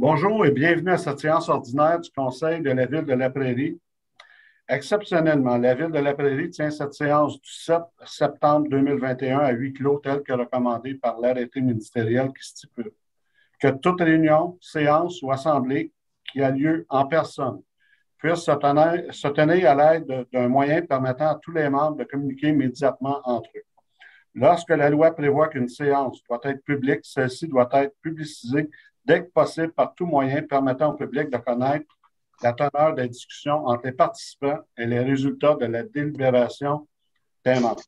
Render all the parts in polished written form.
Bonjour et bienvenue à cette séance ordinaire du Conseil de la Ville de La Prairie. Exceptionnellement, la Ville de La Prairie tient cette séance du 7 septembre 2021 à huis clos, tel que recommandé par l'arrêté ministériel qui stipule que toute réunion, séance ou assemblée qui a lieu en personne puisse se tenir à l'aide d'un moyen permettant à tous les membres de communiquer immédiatement entre eux. Lorsque la loi prévoit qu'une séance doit être publique, celle-ci doit être publicisée dès que possible par tout moyen permettant au public de connaître la teneur des discussions entre les participants et les résultats de la délibération des membres.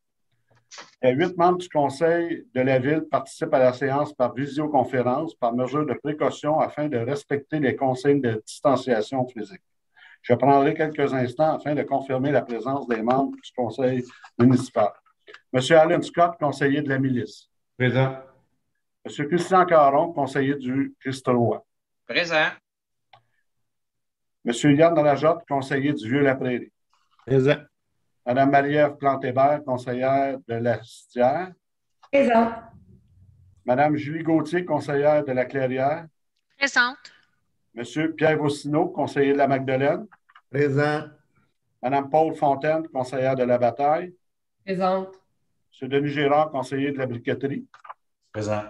Les 8 membres du Conseil de la Ville participent à la séance par visioconférence, par mesure de précaution afin de respecter les consignes de distanciation physique. Je prendrai quelques instants afin de confirmer la présence des membres du Conseil municipal. M. Alan Scott, conseiller de la milice. Présent. M. Christian Caron, conseiller du Christ-Roi. Présent. M. Yann Rajotte, conseiller du Vieux-La-Prairie. Présent. Mme Marie-Ève Plantébert, conseillère de la Stière. Présente. Mme Julie Gauthier, conseillère de la Clairière. Présente. M. Pierre Vaucineau, conseiller de la Magdeleine. Présent. Mme Paul Fontaine, conseillère de la Bataille. Présente. M. Denis Gérard, conseiller de la Briqueterie. Présent.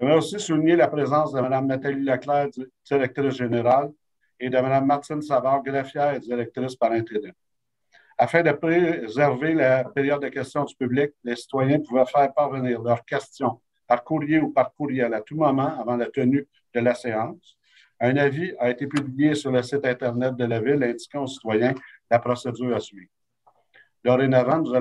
J'aimerais aussi souligner la présence de Mme Nathalie Leclerc, directrice générale, et de Mme Martine Savard, greffière et directrice par intérim. Afin de préserver la période de questions du public, les citoyens pouvaient faire parvenir leurs questions par courrier ou par courriel à tout moment avant la tenue de la séance. Un avis a été publié sur le site Internet de la Ville indiquant aux citoyens la procédure à suivre. Dorénavant, nous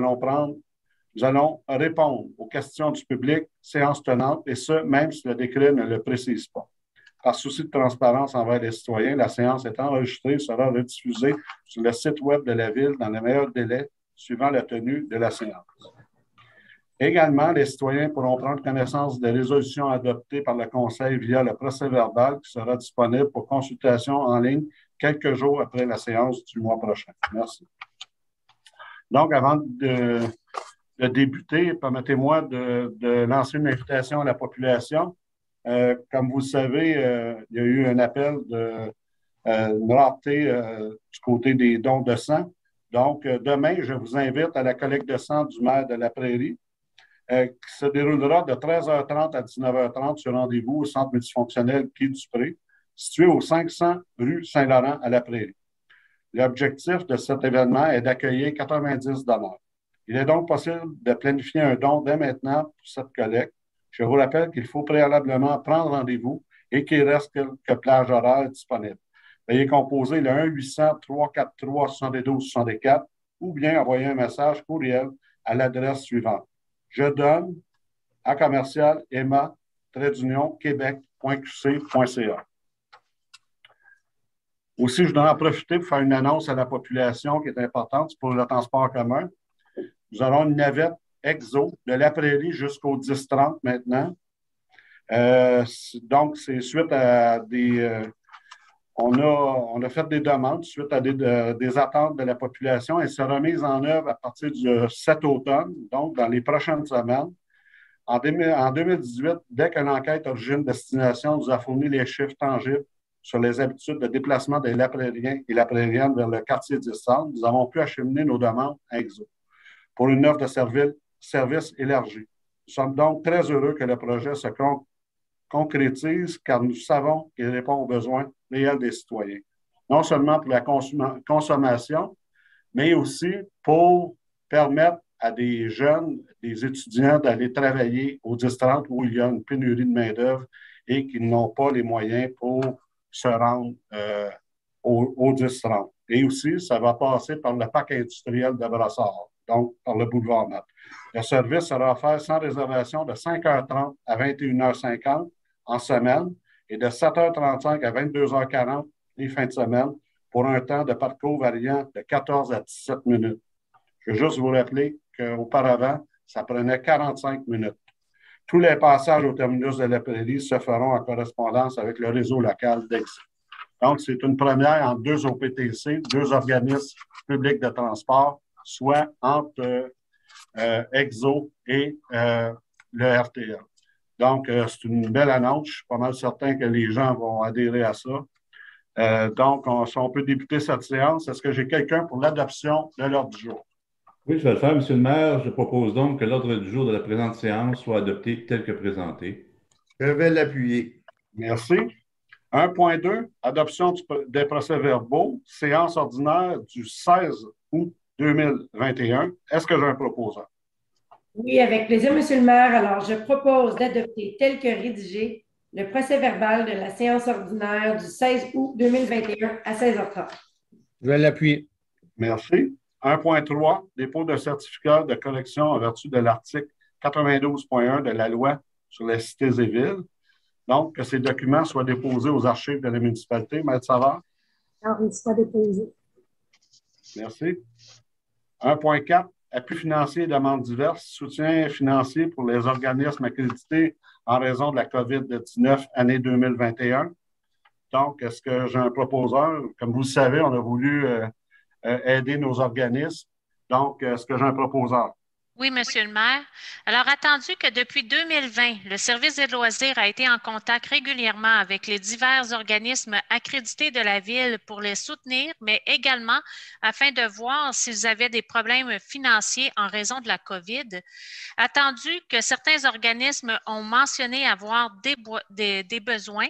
allons répondre aux questions du public, séance tenante, et ce, même si le décret ne le précise pas. Par souci de transparence envers les citoyens, la séance est enregistrée et sera rediffusée sur le site Web de la Ville dans les meilleurs délais suivant la tenue de la séance. Également, les citoyens pourront prendre connaissance des résolutions adoptées par le Conseil via le procès-verbal qui sera disponible pour consultation en ligne quelques jours après la séance du mois prochain. Merci. Donc, avant de débuter, permettez-moi de lancer une invitation à la population. Comme vous le savez, il y a eu un appel de une rareté du côté des dons de sang. Donc, demain, je vous invite à la collecte de sang du maire de La Prairie, qui se déroulera de 13h30 à 19h30 sur rendez-vous au centre multifonctionnel Quai du Pré, situé au 500 rue Saint-Laurent à La Prairie. L'objectif de cet événement est d'accueillir 90 donneurs. Il est donc possible de planifier un don dès maintenant pour cette collecte. Je vous rappelle qu'il faut préalablement prendre rendez-vous et qu'il reste quelques plages horaires disponibles. Veuillez composer le 1-800-343-72-64 ou bien envoyer un message courriel à l'adresse suivante. Je donne à commercial emma-québec.qc.ca. Aussi, je dois en profiter pour faire une annonce à la population qui est importante pour le transport en commun. Nous aurons une navette EXO de La Prairie jusqu'au 10-30 maintenant. Donc, c'est suite à des... on a fait des demandes suite à des attentes de la population. Elle sera mise en œuvre à partir du 7 automne, donc dans les prochaines semaines. En 2018, dès que l'enquête origine-destination nous a fourni les chiffres tangibles sur les habitudes de déplacement des Laprairiens et Laprairiennes vers le quartier du centre, nous avons pu acheminer nos demandes à EXO pour une offre de service élargie. Nous sommes donc très heureux que le projet se concrétise car nous savons qu'il répond aux besoins réels des citoyens. Non seulement pour la consommation, mais aussi pour permettre à des jeunes, des étudiants d'aller travailler au 10-30 où il y a une pénurie de main-d'œuvre et qu'ils n'ont pas les moyens pour se rendre au 10-30. Et aussi, ça va passer par le parc industriel de Brassard, donc par le boulevard Nat. Le service sera offert sans réservation de 5h30 à 21h50 en semaine et de 7h35 à 22h40 les fins de semaine pour un temps de parcours variant de 14 à 17 minutes. Je veux juste vous rappeler qu'auparavant, ça prenait 45 minutes. Tous les passages au terminus de La Prairie se feront en correspondance avec le réseau local d'EXO. Donc, c'est une première entre deux OPTC, deux organismes publics de transport, soit entre EXO et le RTL. Donc, c'est une belle annonce. Je suis pas mal certain que les gens vont adhérer à ça. Donc, si on peut débuter cette séance, est-ce que j'ai quelqu'un pour l'adoption de l'ordre du jour? Oui, je vais le faire, Monsieur le maire. Je propose donc que l'ordre du jour de la présente séance soit adopté tel que présenté. Je vais l'appuyer. Merci. 1.2, adoption des procès-verbaux, séance ordinaire du 16 août 2021. Est-ce que j'ai un proposant? Oui, avec plaisir, Monsieur le maire. Alors, je propose d'adopter tel que rédigé le procès-verbal de la séance ordinaire du 16 août 2021 à 16h30. Je vais l'appuyer. Merci. 1.3, dépôt de certificat de correction en vertu de l'article 92.1 de la loi sur les cités et villes. Donc, que ces documents soient déposés aux archives de la municipalité. Maître Savard? Alors, il sera déposé. Merci. 1.4, appui financier et demandes diverses, soutien financier pour les organismes accrédités en raison de la COVID-19 année 2021. Donc, est-ce que j'ai un proposeur? Comme vous le savez, on a voulu aider nos organismes. Donc, est-ce que j'ai un proposeur? Oui, Monsieur le maire. Alors, attendu que depuis 2020, le service des loisirs a été en contact régulièrement avec les divers organismes accrédités de la ville pour les soutenir, mais également afin de voir s'ils avaient des problèmes financiers en raison de la COVID. Attendu que certains organismes ont mentionné avoir des besoins,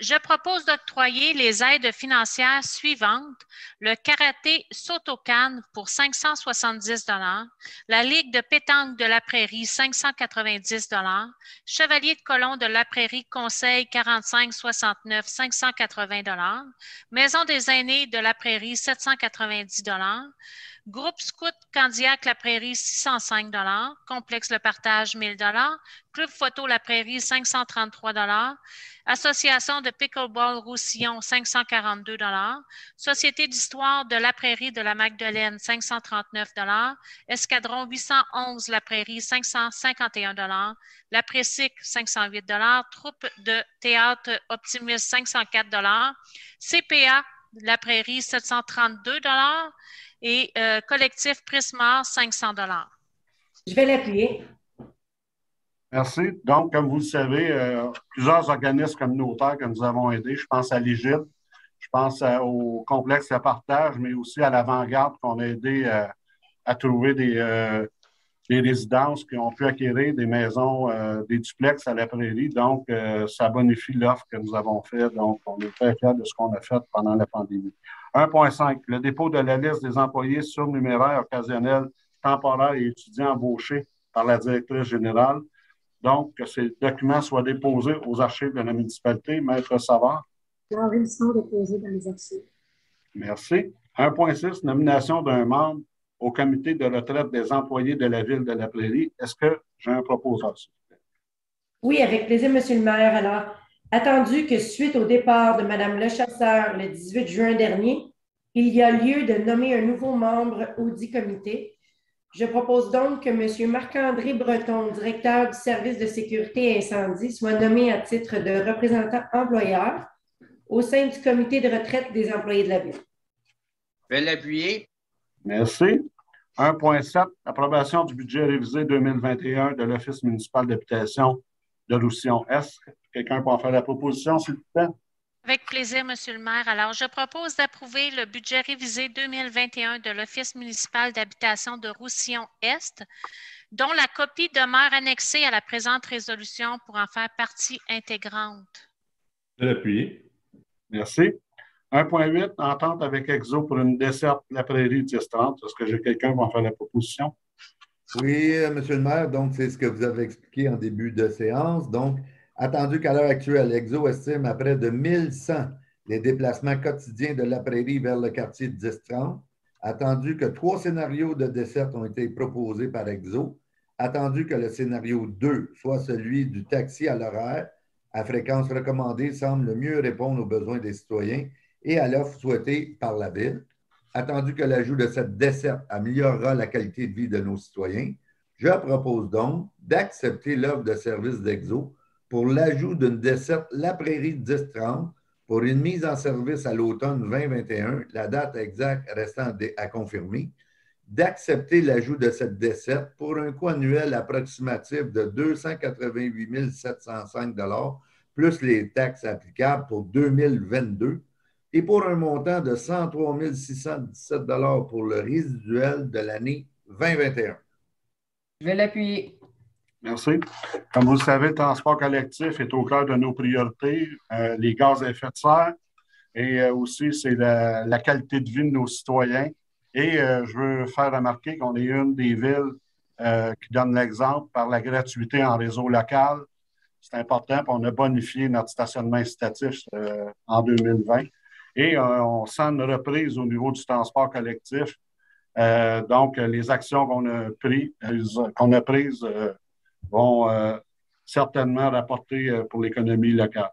je propose d'octroyer les aides financières suivantes. Le karaté Sotokan pour 570 $, la Ligue de pétanque de la Prairie 590 $, Chevalier de colon de la Prairie Conseil 4569 580 $, Maison des aînés de la Prairie 790 $, Groupe Scout Candiac La Prairie 605 $, Complexe Le Partage 1000 $, Club Photo La Prairie 533 $, Association de Pickleball Roussillon 542 $, Société d'histoire de La Prairie de la Magdeleine 539 $, Escadron 811 La Prairie 551 $, La Précique 508 $, Troupe de théâtre Optimus 504 $, CPA La Prairie 732 $ et collectif Prismar 500 $. Je vais l'appuyer. Merci. Donc, comme vous le savez, plusieurs organismes communautaires que nous avons aidés. Je pense à l'Égide, je pense au complexe de partage, mais aussi à l'Avant-Garde qu'on a aidé à trouver des résidences qui ont pu acquérir des maisons, des duplex à la Prairie. Donc, ça bonifie l'offre que nous avons faite. Donc, on est très fiers de ce qu'on a fait pendant la pandémie. 1.5, le dépôt de la liste des employés surnuméraires, occasionnels, temporaires et étudiants embauchés par la directrice générale. Donc, que ces documents soient déposés aux archives de la municipalité. Maître Savard. Alors, ils sont déposés dans les archives. Merci. 1.6, nomination d'un membre au comité de retraite des employés de la ville de La Prairie. Est-ce que j'ai un proposeur? Oui, avec plaisir, Monsieur le maire. Alors, attendu que suite au départ de Mme Lechasseur le 18 juin dernier, il y a lieu de nommer un nouveau membre au dit comité. Je propose donc que M. Marc-André Breton, directeur du service de sécurité et incendie, soit nommé à titre de représentant employeur au sein du comité de retraite des employés de la ville. Je vais l'appuyer. Merci. 1.7, approbation du budget révisé 2021 de l'Office municipal d'habitation de Roussillon-Est. Quelqu'un peut en faire la proposition, s'il vous plaît? Avec plaisir, Monsieur le maire. Alors, je propose d'approuver le budget révisé 2021 de l'Office municipal d'habitation de Roussillon-Est, dont la copie demeure annexée à la présente résolution pour en faire partie intégrante. Je vais l'appuyer. Merci. 1.8, entente avec Exo pour une desserte La Prairie 1030. Est-ce que j'ai quelqu'un qui va en faire la proposition? Oui, Monsieur le maire, donc c'est ce que vous avez expliqué en début de séance. Donc, attendu qu'à l'heure actuelle, Exo estime à près de 1100 les déplacements quotidiens de La Prairie vers le quartier de 1030. Attendu que 3 scénarios de desserte ont été proposés par Exo. Attendu que le scénario 2 soit celui du taxi à l'horaire à fréquence recommandée semble le mieux répondre aux besoins des citoyens et à l'offre souhaitée par la Ville. Attendu que l'ajout de cette desserte améliorera la qualité de vie de nos citoyens, je propose donc d'accepter l'offre de service d'Exo pour l'ajout d'une desserte La Prairie 1030 pour une mise en service à l'automne 2021, la date exacte restant à confirmer, d'accepter l'ajout de cette desserte pour un coût annuel approximatif de 288 705 plus les taxes applicables pour 2022 et pour un montant de 103 617 pour le résiduel de l'année 2021. Je vais l'appuyer. Merci. Comme vous le savez, le transport collectif est au cœur de nos priorités, les gaz à effet de serre et aussi c'est la qualité de vie de nos citoyens. Et je veux faire remarquer qu'on est une des villes qui donne l'exemple par la gratuité en réseau local. C'est important, puis on a bonifié notre stationnement incitatif en 2020. Et on sent une reprise au niveau du transport collectif. Donc, les actions qu'on a prises vont certainement rapporter pour l'économie locale.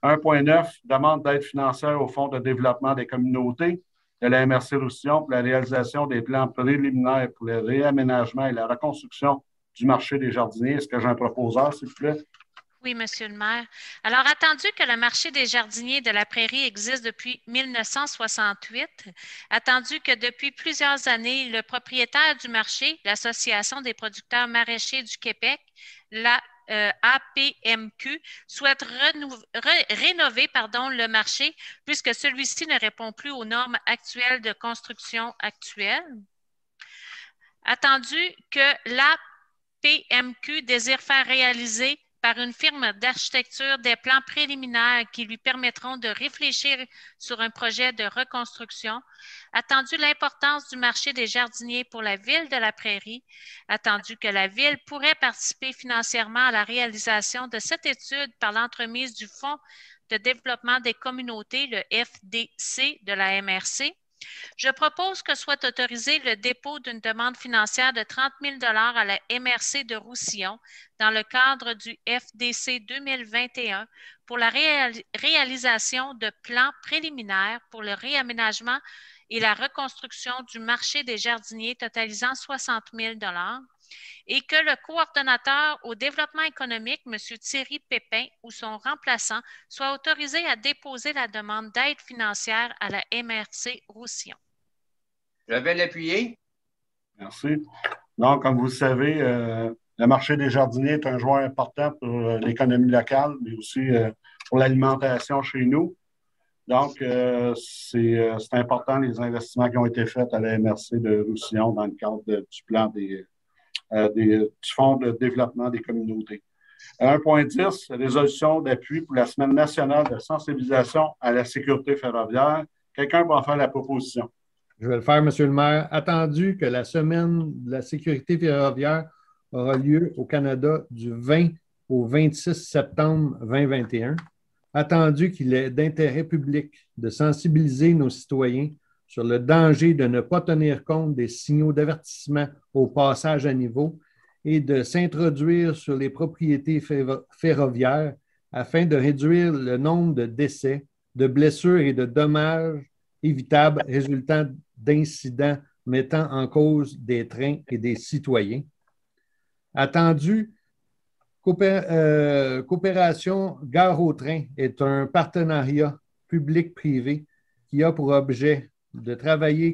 1,9, demande d'aide financière au Fonds de développement des communautés de la MRC Roussillon pour la réalisation des plans préliminaires pour le réaménagement et la reconstruction du marché des jardiniers. Est-ce que j'ai un proposeur, s'il vous plaît? Oui, Monsieur le maire. Alors, attendu que le marché des jardiniers de la Prairie existe depuis 1968, attendu que depuis plusieurs années, le propriétaire du marché, l'Association des producteurs maraîchers du Québec, la APMQ, souhaite rénover le marché puisque celui-ci ne répond plus aux normes actuelles de construction actuelles. Attendu que l'APMQ désire faire réaliser par une firme d'architecture des plans préliminaires qui lui permettront de réfléchir sur un projet de reconstruction, attendu l'importance du marché des jardiniers pour la ville de la Prairie, attendu que la ville pourrait participer financièrement à la réalisation de cette étude par l'entremise du Fonds de développement des communautés, le FDC de la MRC, je propose que soit autorisé le dépôt d'une demande financière de 30 000 $ à la MRC de Roussillon dans le cadre du FDC 2021 pour la réalisation de plans préliminaires pour le réaménagement et la reconstruction du marché des jardiniers totalisant 60 000 $ et que le coordonnateur au développement économique, M. Thierry Pépin, ou son remplaçant, soit autorisé à déposer la demande d'aide financière à la MRC Roussillon. Je vais l'appuyer. Merci. Donc, comme vous le savez, le marché des jardiniers est un joueur important pour l'économie locale, mais aussi pour l'alimentation chez nous. Donc, c'est important les investissements qui ont été faits à la MRC de Roussillon dans le cadre du plan du Fonds de développement des communautés. 1,10, résolution d'appui pour la Semaine nationale de sensibilisation à la sécurité ferroviaire. Quelqu'un va faire la proposition. Je vais le faire, Monsieur le maire. Attendu que la Semaine de la sécurité ferroviaire aura lieu au Canada du 20 au 26 septembre 2021. Attendu qu'il est d'intérêt public de sensibiliser nos citoyens sur le danger de ne pas tenir compte des signaux d'avertissement au passage à niveau et de s'introduire sur les propriétés ferroviaires afin de réduire le nombre de décès, de blessures et de dommages évitables résultant d'incidents mettant en cause des trains et des citoyens. Attendu, Coopération Gare au Train est un partenariat public-privé qui a pour objet de travailler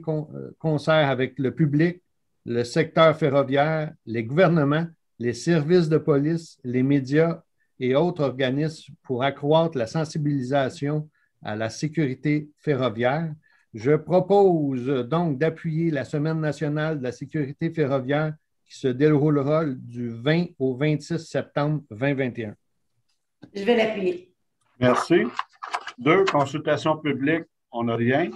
concert avec le public, le secteur ferroviaire, les gouvernements, les services de police, les médias et autres organismes pour accroître la sensibilisation à la sécurité ferroviaire. Je propose donc d'appuyer la Semaine nationale de la sécurité ferroviaire qui se déroulera du 20 au 26 septembre 2021. Je vais l'appuyer. Merci. 2, consultation publique, on n'a rien.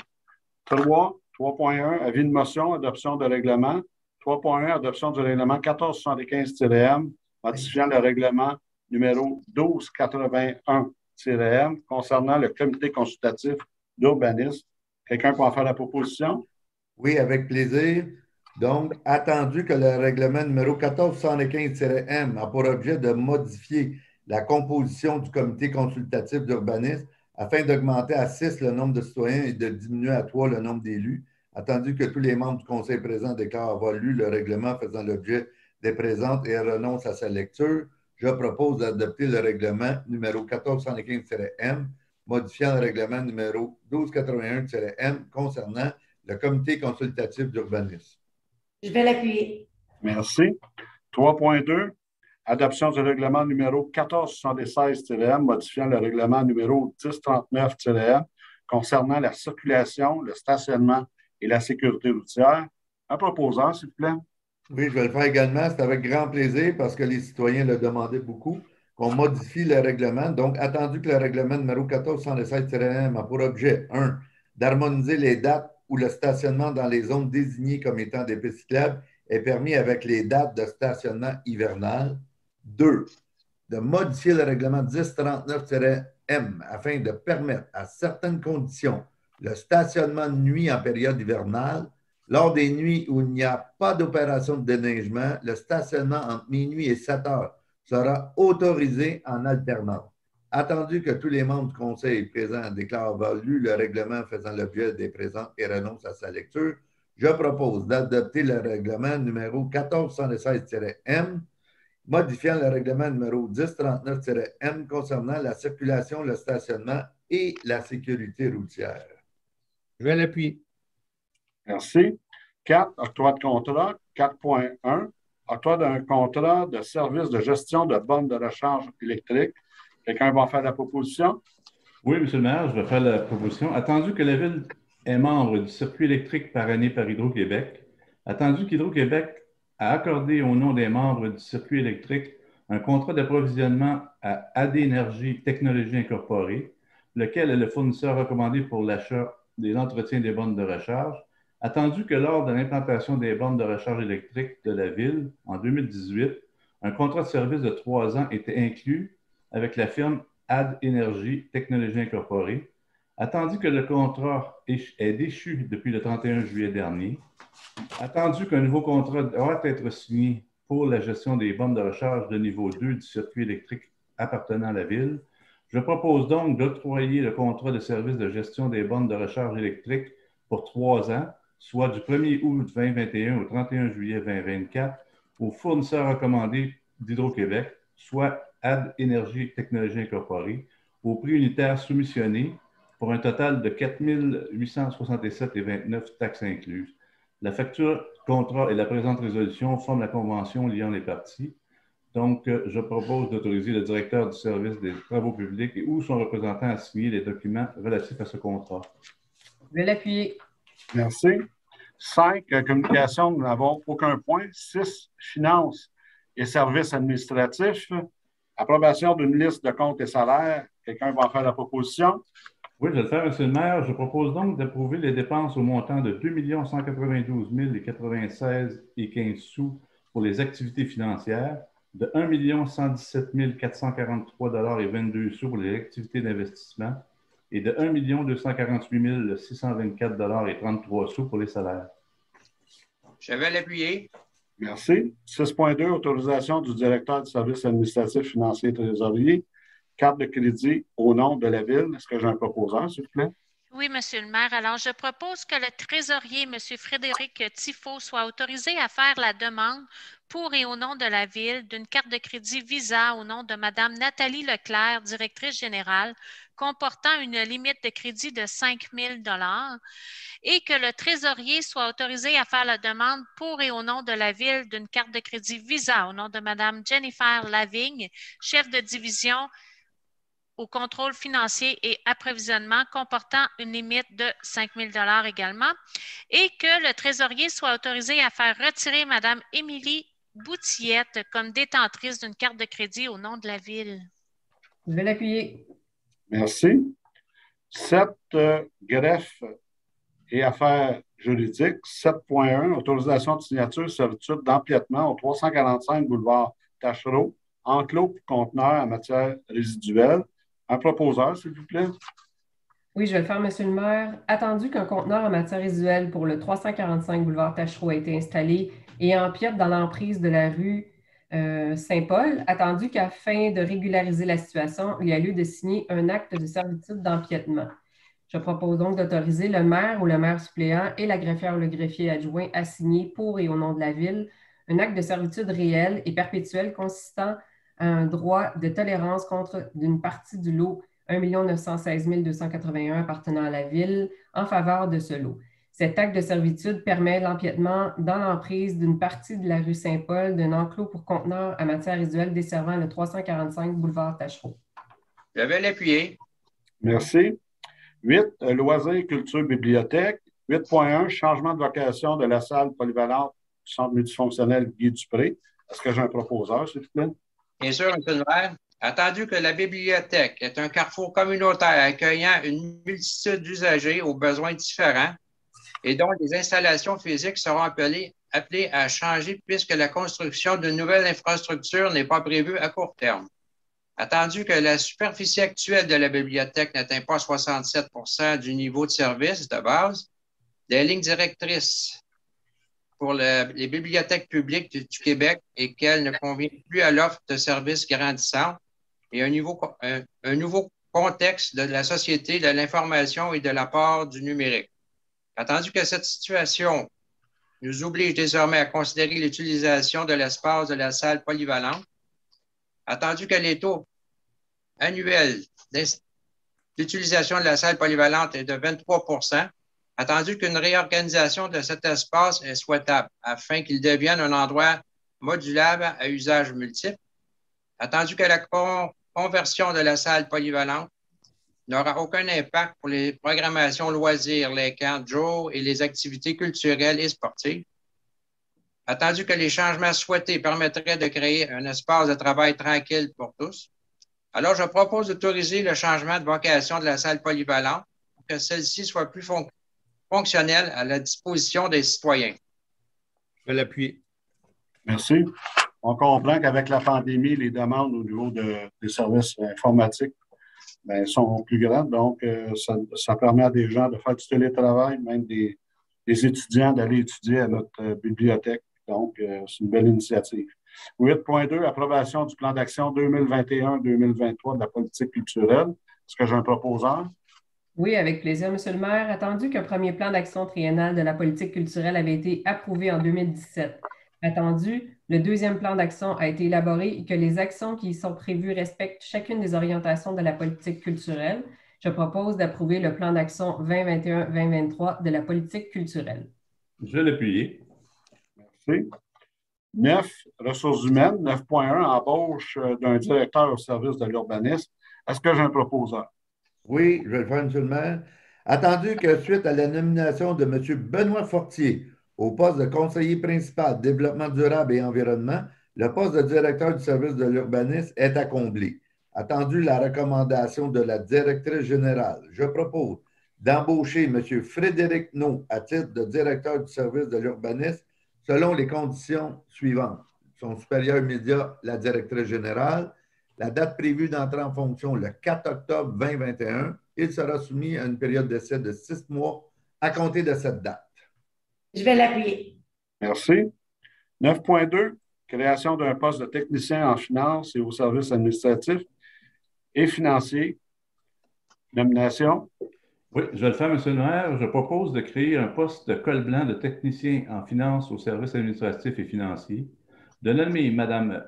3, 3.1, avis de motion, adoption de règlement. 3.1, adoption du règlement 1475-M, modifiant le règlement numéro 1281-M concernant le comité consultatif d'urbanisme. Quelqu'un peut en faire la proposition? Oui, avec plaisir. Donc, attendu que le règlement numéro 1475-M a pour objet de modifier la composition du comité consultatif d'urbanisme afin d'augmenter à 6 le nombre de citoyens et de diminuer à 3 le nombre d'élus, attendu que tous les membres du conseil présent déclarent avoir lu le règlement faisant l'objet des présentes et renoncent à sa lecture, je propose d'adopter le règlement numéro 1475-M, modifiant le règlement numéro 1281-M concernant le comité consultatif d'urbanisme. Je vais l'appuyer. Merci. 3.2, adoption du règlement numéro 1476-M, modifiant le règlement numéro 1039-M concernant la circulation, le stationnement et la sécurité routière. Un proposant, s'il vous plaît. Oui, je vais le faire également. C'est avec grand plaisir parce que les citoyens le demandaient beaucoup, qu'on modifie le règlement. Donc, attendu que le règlement numéro 1476-M a pour objet, 1, d'harmoniser les dates où le stationnement dans les zones désignées comme étant des pistes cyclables est permis avec les dates de stationnement hivernal. 2, de modifier le règlement 1039-M afin de permettre à certaines conditions le stationnement de nuit en période hivernale. Lors des nuits où il n'y a pas d'opération de déneigement, le stationnement entre minuit et 7 heures sera autorisé en alternance. Attendu que tous les membres du Conseil présents déclarent avoir lu le règlement faisant l'objet des présentes et renoncent à sa lecture, je propose d'adopter le règlement numéro 1476-M, modifiant le règlement numéro 1039-M concernant la circulation, le stationnement et la sécurité routière. Je vais l'appuyer. Merci. 4, octroi de contrat. 4.1, octroi d'un contrat de service de gestion de bornes de recharge électrique. Quelqu'un va faire la proposition? Oui, M. le maire, je vais faire la proposition. Attendu que la Ville est membre du circuit électrique par année par Hydro-Québec, attendu qu'Hydro-Québec a accordé au nom des membres du circuit électrique un contrat d'approvisionnement à AD Énergie Technologies Incorporée, lequel est le fournisseur recommandé pour l'achat et l'entretien des bornes de recharge, attendu que lors de l'implantation des bornes de recharge électrique de la Ville en 2018, un contrat de service de 3 ans était inclus avec la firme AD Énergie Technologies Incorporée, attendu que le contrat est déchu depuis le 31 juillet dernier, attendu qu'un nouveau contrat doit être signé pour la gestion des bornes de recharge de niveau 2 du circuit électrique appartenant à la Ville, je propose donc d'octroyer le contrat de service de gestion des bornes de recharge électrique pour 3 ans, soit du 1er août 2021 au 31 juillet 2024, au fournisseur recommandé d'Hydro-Québec, soit AD Énergie Technologies Incorporée, au prix unitaire soumissionné pour un total de 4 867,29 taxes incluses. La facture, contrat et la présente résolution forment la convention liant les parties. Donc, je propose d'autoriser le directeur du service des travaux publics et ou son représentant à signer les documents relatifs à ce contrat. Je vais l'appuyer. Merci. 5, communication, nous n'avons aucun point. 6, finances et services administratifs. Approbation d'une liste de comptes et salaires. Quelqu'un va en faire la proposition? Oui, je vais le faire, M. le maire. Je propose donc d'approuver les dépenses au montant de 2 192 096,15 sous pour les activités financières, de 1 117 443,22 sous pour les activités d'investissement et de 1 248 624,33 sous pour les salaires. Je vais l'appuyer. Merci. 6.2, autorisation du directeur du service administratif financier et trésorier. Carte de crédit au nom de la Ville. Est-ce que j'ai un proposant, s'il vous plaît? Oui, Monsieur le maire. Alors, je propose que le trésorier, M. Frédéric Tifo, soit autorisé à faire la demande pour et au nom de la Ville d'une carte de crédit Visa au nom de Mme Nathalie Leclerc, directrice générale, comportant une limite de crédit de 5 000 $ et que le trésorier soit autorisé à faire la demande pour et au nom de la Ville d'une carte de crédit Visa au nom de Mme Jennifer Lavigne, chef de division au contrôle financier et approvisionnement comportant une limite de 5 000 $ également, et que le trésorier soit autorisé à faire retirer Mme Émilie Boutillette comme détentrice d'une carte de crédit au nom de la Ville. Je vais l'appuyer. Merci. 7, greffe et affaires juridiques. 7.1, autorisation de signature, servitude d'empiètement au 345 boulevard Tachereau, enclos pour conteneurs en matière résiduelle. Un proposeur, s'il vous plaît. Oui, je vais le faire, Monsieur le maire. Attendu qu'un conteneur en matière résiduelle pour le 345 boulevard Tachereau a été installé et empiète dans l'emprise de la rue Saint-Paul, attendu qu'afin de régulariser la situation, il y a lieu de signer un acte de servitude d'empiètement. Je propose donc d'autoriser le maire ou le maire suppléant et la greffière ou le greffier adjoint à signer pour et au nom de la Ville un acte de servitude réel et perpétuel consistant à un droit de tolérance contre d'une partie du lot 1 916 281 appartenant à la Ville en faveur de ce lot. Cet acte de servitude permet l'empiètement dans l'emprise d'une partie de la rue Saint-Paul d'un enclos pour conteneurs à matière résiduelle desservant le 345 boulevard Tachereau. Je vais l'appuyer. Merci. 8, loisirs, culture, bibliothèque. 8.1, changement de vocation de la salle polyvalente du centre multifonctionnel Guy Dupré. Est-ce que j'ai un proposeur, s'il vous plaît? Bien sûr, M. le maire. Attendu que la bibliothèque est un carrefour communautaire accueillant une multitude d'usagers aux besoins différents et dont les installations physiques seront appelées à changer puisque la construction d'une nouvelle infrastructure n'est pas prévue à court terme. Attendu que la superficie actuelle de la bibliothèque n'atteint pas 67 du niveau de service de base, des lignes directrices pour les bibliothèques publiques du Québec et qu'elles ne conviennent plus à l'offre de services grandissants et un nouveau contexte de la société de l'information et de l'apport du numérique. Attendu que cette situation nous oblige désormais à considérer l'utilisation de l'espace de la salle polyvalente, attendu que les taux annuels d'utilisation de la salle polyvalente est de 23 attendu qu'une réorganisation de cet espace est souhaitable afin qu'il devienne un endroit modulable à usage multiple, attendu que la conversion de la salle polyvalente n'aura aucun impact pour les programmations loisirs, les camps de jour et les activités culturelles et sportives, attendu que les changements souhaités permettraient de créer un espace de travail tranquille pour tous. Alors, je propose d'autoriser le changement de vocation de la salle polyvalente pour que celle-ci soit plus fonctionnelle à la disposition des citoyens. Je vais l'appuyer. Merci. On comprend qu'avec la pandémie, les demandes au niveau des services informatiques sont plus grandes. Donc, ça permet à des gens de faire du télétravail, même des étudiants d'aller étudier à notre bibliothèque. Donc, c'est une belle initiative. 8.2, approbation du plan d'action 2021-2023 de la politique culturelle. Est-ce que j'ai un proposeur? Oui, avec plaisir, M. le maire. Attendu qu'un premier plan d'action triennal de la politique culturelle avait été approuvé en 2017. Attendu, le deuxième plan d'action a été élaboré et que les actions qui y sont prévues respectent chacune des orientations de la politique culturelle. Je propose d'approuver le plan d'action 2021-2023 de la politique culturelle. Je vais l'appuyer. Merci. 9, ressources humaines. 9.1, embauche d'un directeur au service de l'urbanisme. Est-ce que j'ai un proposeur? Oui, je vais le faire, M. le maire. Attendu que suite à la nomination de M. Benoît Fortier au poste de conseiller principal développement durable et environnement, le poste de directeur du service de l'urbanisme est à combler. Attendu la recommandation de la directrice générale, je propose d'embaucher M. Frédéric Nault à titre de directeur du service de l'urbanisme selon les conditions suivantes. Son supérieur immédiat, la directrice générale. La date prévue d'entrée en fonction le 4 octobre 2021. Il sera soumis à une période d'essai de 6 mois à compter de cette date. Je vais l'appuyer. Merci. 9.2, création d'un poste de technicien en finance et aux services administratifs et financiers. Nomination. Oui, je vais le faire, M. le maire. Je propose de créer un poste de col blanc de technicien en finance aux services administratifs et financiers, de nommer Mme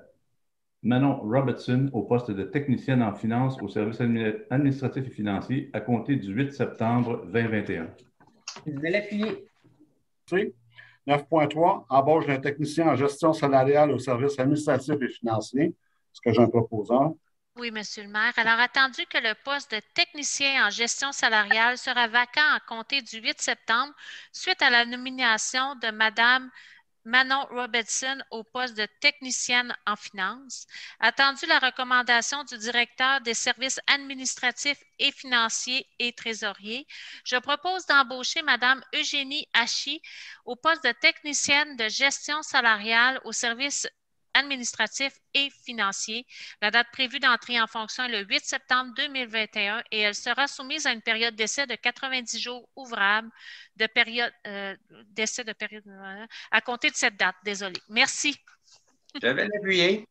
Manon Robertson au poste de technicienne en finance aux services administratifs et financiers à compter du 8 septembre 2021. Je vais l'appuyer. 9.3, embauche d'un technicien en gestion salariale aux services administratifs et financiers. Est-ce que j'ai un proposeur? Oui, Monsieur le maire. Alors, attendu que le poste de technicien en gestion salariale sera vacant à compter du 8 septembre suite à la nomination de Mme Manon Robertson au poste de technicienne en finance. Attendu la recommandation du directeur des services administratifs et financiers et trésoriers, je propose d'embaucher Mme Eugénie Hachi au poste de technicienne de gestion salariale au service administratif et financier. La date prévue d'entrée en fonction est le 8 septembre 2021 et elle sera soumise à une période d'essai de 90 jours ouvrables de période d'essai de période à compter de cette date. Désolé. Merci. Je vais l'appuyer.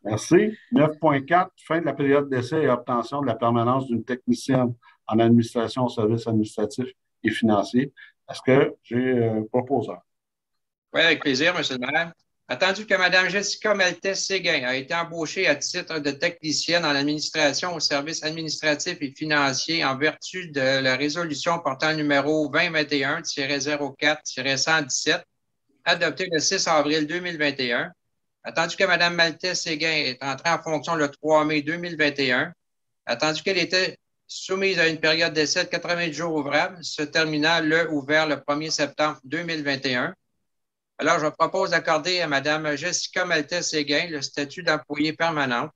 Merci. 9.4, fin de la période d'essai et obtention de la permanence d'une technicienne en administration aux services administratifs et financiers. Est-ce que j'ai un proposeur? Oui, avec plaisir, M. le maire. Attendu que Mme Jessica Maltais-Séguin a été embauchée à titre de technicienne en administration aux services administratifs et financiers en vertu de la résolution portant le numéro 2021-04-117, adoptée le 6 avril 2021. Attendu que Mme Maltais-Séguin est entrée en fonction le 3 mai 2021. Attendu qu'elle était soumise à une période d'essai de 80 jours ouvrables, se terminant le ou vers le 1er septembre 2021. Alors, je propose d'accorder à Mme Jessica Maltais-Séguin le statut d'employée permanente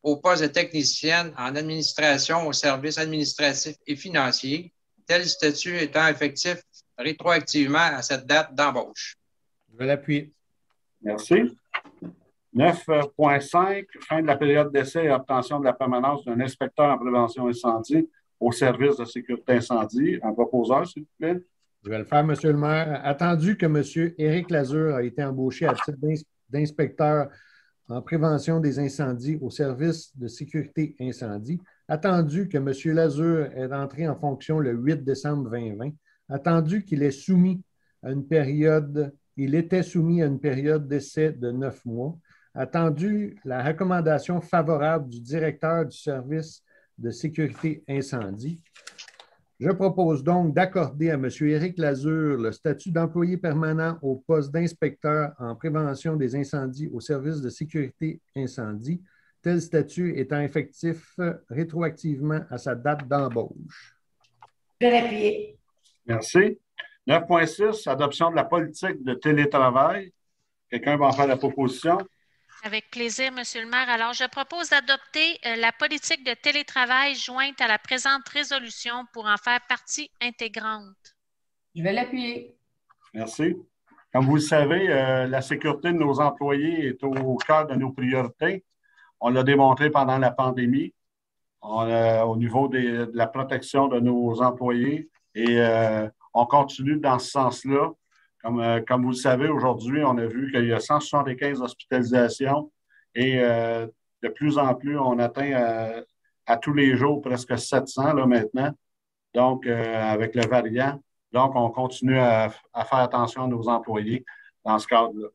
au poste de technicienne en administration aux services administratifs et financiers, tel statut étant effectif rétroactivement à cette date d'embauche. Je vais l'appuyer. Merci. 9.5, fin de la période d'essai et obtention de la permanence d'un inspecteur en prévention incendie au service de sécurité incendie. Un proposeur, s'il vous plaît. Je vais le faire, M. le maire. Attendu que M. Éric Lazure a été embauché à titre d'inspecteur en prévention des incendies au service de sécurité incendie, attendu que M. Lazure est entré en fonction le 8 décembre 2020, attendu qu'il est soumis à une période, il était soumis à une période d'essai de 9 mois, attendu la recommandation favorable du directeur du service de sécurité incendie. Je propose donc d'accorder à M. Éric Lazure le statut d'employé permanent au poste d'inspecteur en prévention des incendies au service de sécurité incendie, tel statut étant effectif rétroactivement à sa date d'embauche. Je vais l'appuyer. Merci. 9.6, adoption de la politique de télétravail. Quelqu'un va en faire la proposition? Avec plaisir, Monsieur le maire. Alors, je propose d'adopter la politique de télétravail jointe à la présente résolution pour en faire partie intégrante. Je vais l'appuyer. Merci. Comme vous le savez, la sécurité de nos employés est au cœur de nos priorités. On l'a démontré pendant la pandémie au niveau de la protection de nos employés et on continue dans ce sens-là. Comme vous le savez, aujourd'hui, on a vu qu'il y a 175 hospitalisations et de plus en plus, on atteint à tous les jours presque 700 là, maintenant, donc avec le variant. Donc, on continue à faire attention à nos employés dans ce cadre-là.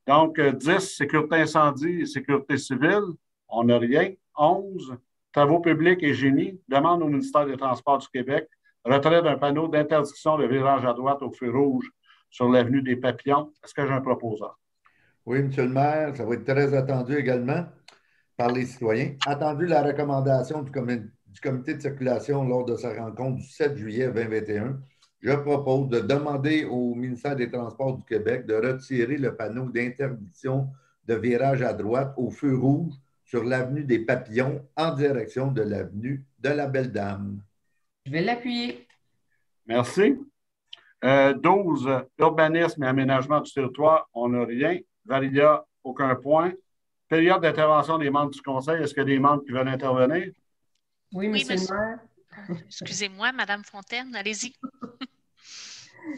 Donc, 10, sécurité incendie et sécurité civile, on n'a rien. 11, travaux publics et génie, demande au ministère des Transports du Québec, retrait d'un panneau d'interdiction de virage à droite au feu rouge sur l'avenue des Papillons. Est-ce que j'ai un proposeur? Oui, M. le maire, ça va être très attendu également par les citoyens. Attendu la recommandation du comité de circulation lors de sa rencontre du 7 juillet 2021, je propose de demander au ministère des Transports du Québec de retirer le panneau d'interdiction de virage à droite au feu rouge sur l'avenue des Papillons en direction de l'avenue de la Belle-Dame. Je vais l'appuyer. Merci. 12, urbanisme et aménagement du territoire, on n'a rien. Valia, aucun point. Période d'intervention des membres du conseil, est-ce qu'il y a des membres qui veulent intervenir? Oui, monsieur le maire. Excusez-moi, Madame Fontaine, allez-y.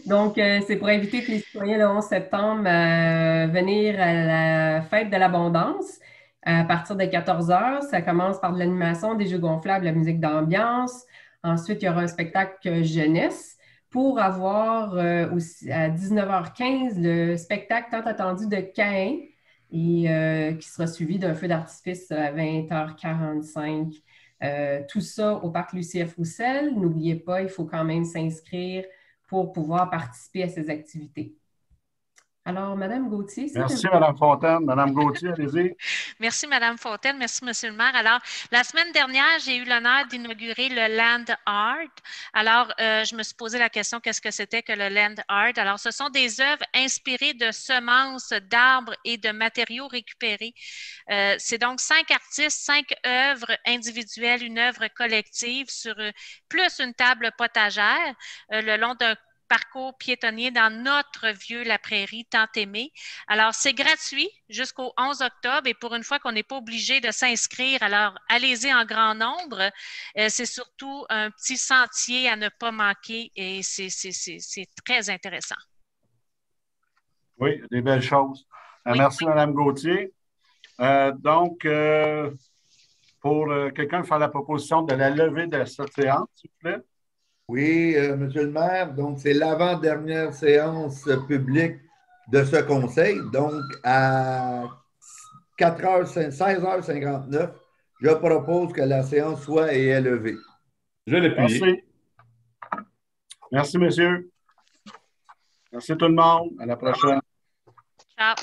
Donc, c'est pour inviter tous les citoyens le 11 septembre à venir à la fête de l'abondance à partir de 14 h. Ça commence par de l'animation, des jeux gonflables, la musique d'ambiance. Ensuite, il y aura un spectacle jeunesse pour avoir aussi à 19h15 le spectacle tant attendu de Caïn et qui sera suivi d'un feu d'artifice à 20h45. Tout ça au parc Lucie-F. Roussel. N'oubliez pas, il faut quand même s'inscrire pour pouvoir participer à ces activités. Alors, Mme Gauthier. Merci, Mme Fontaine. Mme Gauthier, allez-y. Merci, Mme Fontaine. Merci, M. le maire. Alors, la semaine dernière, j'ai eu l'honneur d'inaugurer le Land Art. Alors, je me suis posé la question, qu'est-ce que c'était que le Land Art? Alors, ce sont des œuvres inspirées de semences, d'arbres et de matériaux récupérés. C'est donc 5 artistes, 5 œuvres individuelles, une œuvre collective sur plus une table potagère le long d'un parcours piétonnier dans notre vieux La Prairie tant aimé. Alors, c'est gratuit jusqu'au 11 octobre et pour une fois qu'on n'est pas obligé de s'inscrire, alors allez-y en grand nombre. C'est surtout un petit sentier à ne pas manquer et c'est très intéressant. Oui, des belles choses. Oui, merci, oui. Mme Gauthier. Donc, pour quelqu'un faire la proposition de la levée de cette séance, s'il vous plaît. Oui, Monsieur le maire, donc c'est l'avant-dernière séance publique de ce conseil. Donc, à 16h59, je propose que la séance soit et est levée. Je vais l'appuyer. Merci. Merci, messieurs. Merci tout le monde. À la prochaine. Ciao.